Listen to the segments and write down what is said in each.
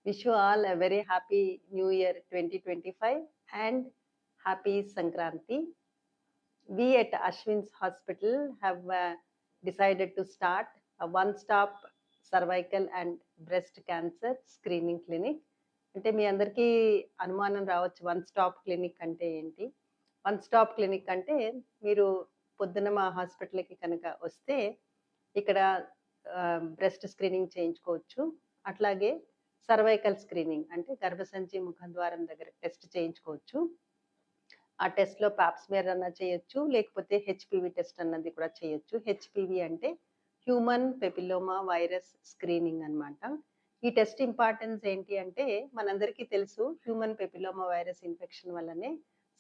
Wish you all a very happy New Year 2025 and happy Sankranti. We at Ashwin's Hospital have decided to start a one-stop cervical and breast cancer screening clinic. అంటే మీ అందరికీ అనుమానం రావచ్చు one stop clinic అంటే ఏంటి. One stop clinic అంటే మీరు పొద్దున మా హాస్పిటల్కి కనుక వస్తే ఇక్కడ బ్రెస్ట్ స్క్రీనింగ్ చేయించుకోవచ్చు. అట్లాగే సర్వైకల్ స్క్రీనింగ్ అంటే గర్భసంచి ముఖద్వారం దగ్గర టెస్ట్ చేయించుకోవచ్చు. ఆ టెస్ట్‌లో పాప్ స్మియర్ అన్నా చేయొచ్చు. లేకపోతే హెచ్‌పివి టెస్ట్ అన్నది కూడా చేయొచ్చు. హెచ్‌పివి అంటే హ్యూమన్ పెపిలోమా వైరస్ స్క్రీనింగ్ అన్నమాట. ఈ టెస్ట్ ఇంపార్టెన్స్ ఏంటి అంటే మనందరికీ తెలుసు హ్యూమన్ పెపిలోమా వైరస్ ఇన్ఫెక్షన్ వల్లనే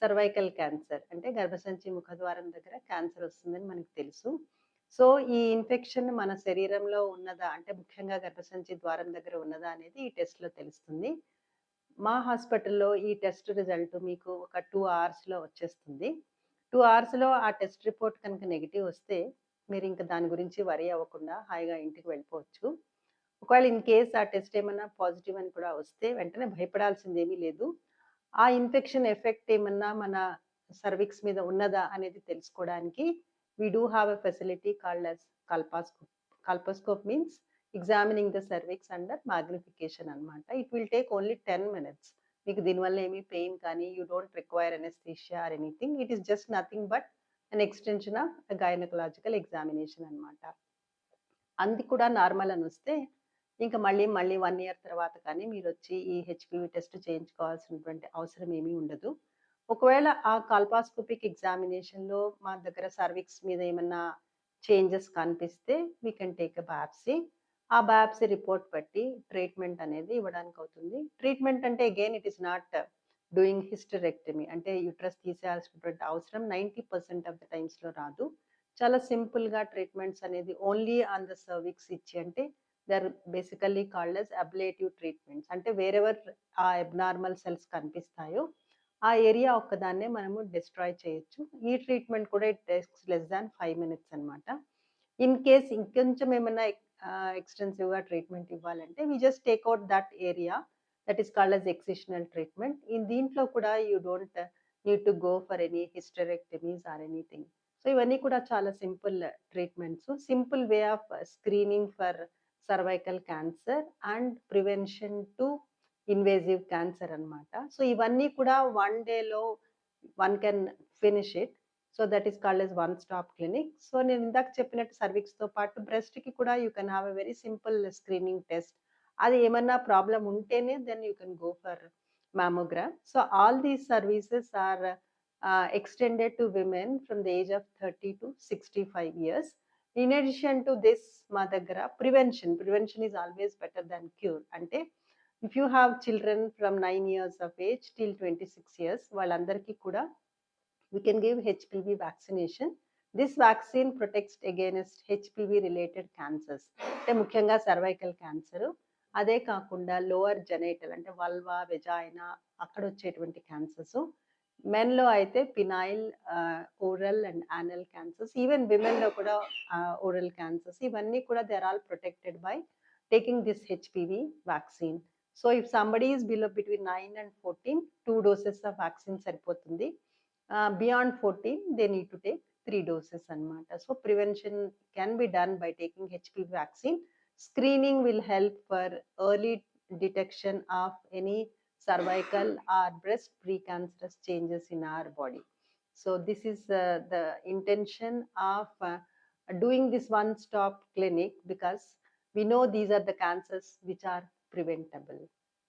సర్వైకల్ క్యాన్సర్ అంటే గర్భసంచి ముఖద్వారం దగ్గర క్యాన్సర్ వస్తుందని మనకు తెలుసు. సో, ఈ ఇన్ఫెక్షన్ మన శరీరంలో ఉన్నదా అంటే ముఖ్యంగా గర్భసంచి ద్వారం దగ్గర ఉన్నదా అనేది ఈ టెస్ట్‌లో తెలుస్తుంది. మా హాస్పిటల్‌లో ఈ టెస్ట్ రిజల్ట్ మీకు ఒక 2 అవర్స్‌లో వచ్చేస్తుంది. 2 అవర్స్‌లో ఆ టెస్ట్ రిపోర్ట్ కనుక నెగెటివ్ వస్తే, మీరింక దాని గురించి వరీ అవ్వకుండా హాయిగా ఇంటికి వెళ్ళిపోవచ్చు. ఒకవేళ ఇన్ కేస్ ఆ టెస్ట్ ఏమన్నా పాజిటివ్ అని కూడా వస్తే, వెంటనే భయపడాల్సిందేమీ లేదు. ఆ ఇన్ఫెక్షన్ ఎఫెక్ట్ ఏమన్నా మన సర్విక్స్ మీద ఉన్నదా అనేది తెలుసుకోవడానికి we do have a facility called as colposcope. Colposcope means examining the cervix under magnification అన్నమాట. It will take only 10 minutes. మీకు దీనివల్ల ఏమీ పెయిన్ కానీ, you don't require anaesthesia or anything. It is just nothing but an extension of gynaecological examination అన్నమాట. అది కూడా normal అనొస్తే, ఇంక మళ్ళీ 1 ఇయర్ తర్వాత కానీ మీరొచ్చి ఈ హెచ్‌పివి టెస్ట్ చేయించుకోవాల్సినటువంటి అవసరం ఏమీ ఉండదు. ఒకవేళ ఆ కాల్పాస్కోపిక్ ఎగ్జామినేషన్‌లో మా దగ్గర సర్విక్స్ మీద ఏమన్నా చేంజెస్ కనిపిస్తే we can take a biopsy. ఆ బయాప్సీ రిపోర్ట్ బట్టి ట్రీట్మెంట్ అనేది ఇవ్వడానికవుతుంది. ట్రీట్మెంట్ అంటే again it is not doing hysterectomy అంటే యూట్రస్ తీసేయాల్సినటువంటి అవసరం 90% ఆఫ్ ద టైమ్స్‌లో రాదు. చాలా సింపుల్‌గా ట్రీట్మెంట్స్ అనేది ఓన్లీ ఆన్ ద సర్విక్స్ ఇచ్చి అంటే they are basically called as ablative treatments. అంటే వేరెవర్ ఆ అబ్నార్మల్ సెల్స్ కనిపిస్తాయో, ఆ ఏరియా ఒక్కదాన్నే మనము డిస్ట్రాయ్ చేయొచ్చు. ఈ ట్రీట్మెంట్ కూడా it takes less than 5 minutes అన్నమాట. ఇన్ కేస్ ఇంకొంచెం ఏమన్నా ఎక్స్‌టెన్సివ్‌గా ట్రీట్మెంట్ ఇవ్వాలంటే we just take out that area that is called as excisional treatment. దీంట్లో కూడా you don't need to go for any hysterectomies or anything. So, ఇవన్నీ కూడా చాలా simple treatments. Simple way of screening for cervical cancer and prevention to invasive cancer అన్నమాట. So, ఇవన్నీ కూడా 1 డేలో one can finish it. So, that is called as one stop clinic. So, నేను ఇందాక చెప్పినట్టు సర్విక్స్‌తో పాటు బ్రెస్ట్‌కి కూడా you can have a very simple screening test. అది ఏమన్నా ప్రాబ్లమ్ ఉంటేనే then you can go for mammogram. So all these services are extended to women from the age of 30 to 65 years. In addition to this, మా దగ్గర prevention is always better than cure. అంటే if you have children from 9 years of age till 26 years, వాళ్ళందరికీ కూడా we can give HPV vaccination. This vaccine protects against HPV related cancers. అంటే ముఖ్యంగా cervical cancer. అదే కాకుండా lower genital అంటే vulva, vagina అక్కడ వచ్చేటువంటి క్యాన్సర్స్. మెన్‌లో అయితే penile, oral and anal cancers. Even విమెన్‌లో కూడా ఓరల్ క్యాన్సర్స్. ఇవన్నీ కూడా they are all protected by taking this HPV vaccine. So, if somebody is below between 9 and 14, 2 doses of vaccine సరిపోతుంది. Beyond 14, they need to take 3 doses అన్నమాట. So, prevention can be done by taking HPV vaccine. Screening will help for early detection of any cervical or breast precancerous changes in our body. So, this is the intention of doing this one-stop clinic because we know these are the cancers which are preventable.